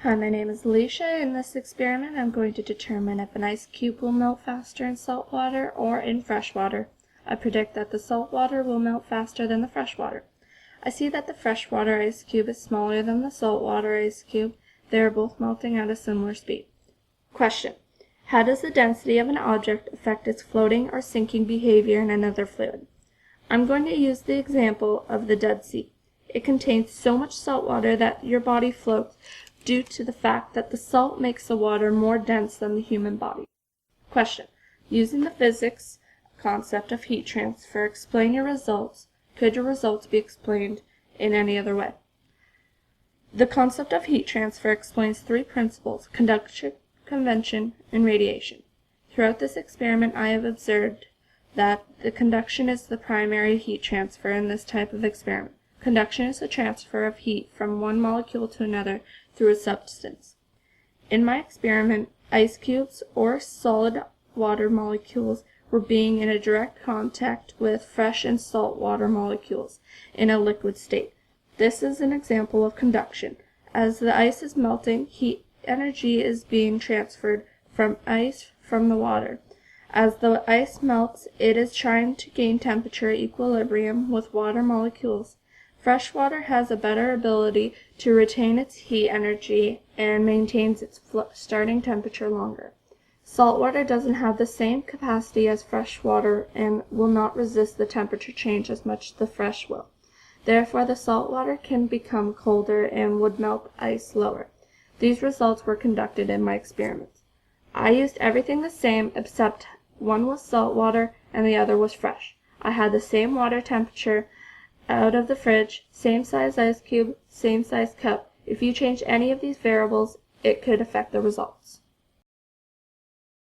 Hi, my name is Alicia. In this experiment, I'm going to determine if an ice cube will melt faster in salt water or in fresh water. I predict that the salt water will melt faster than the fresh water. I see that the freshwater ice cube is smaller than the saltwater ice cube. They are both melting at a similar speed. Question: how does the density of an object affect its floating or sinking behavior in another fluid? I'm going to use the example of the Dead Sea. It contains so much salt water that your body floats due to the fact that the salt makes the water more dense than the human body. Question: using the physics concept of heat transfer, explain your results. Could your results be explained in any other way? The concept of heat transfer explains three principles: conduction, convection, and radiation. Throughout this experiment, I have observed that the conduction is the primary heat transfer in this type of experiment. Conduction is the transfer of heat from one molecule to another through a substance. In my experiment, ice cubes or solid water molecules were being in a direct contact with fresh and salt water molecules in a liquid state. This is an example of conduction. As the ice is melting, heat energy is being transferred from the water. As the ice melts, it is trying to gain temperature equilibrium with water molecules. Fresh water has a better ability to retain its heat energy and maintains its starting temperature longer. Salt water doesn't have the same capacity as fresh water and will not resist the temperature change as much as the fresh will. Therefore, the salt water can become colder and would melt ice lower. These results were conducted in my experiments. I used everything the same except one was salt water and the other was fresh. I had the same water temperature out of the fridge, same size ice cube, same size cup. If you change any of these variables, it could affect the results.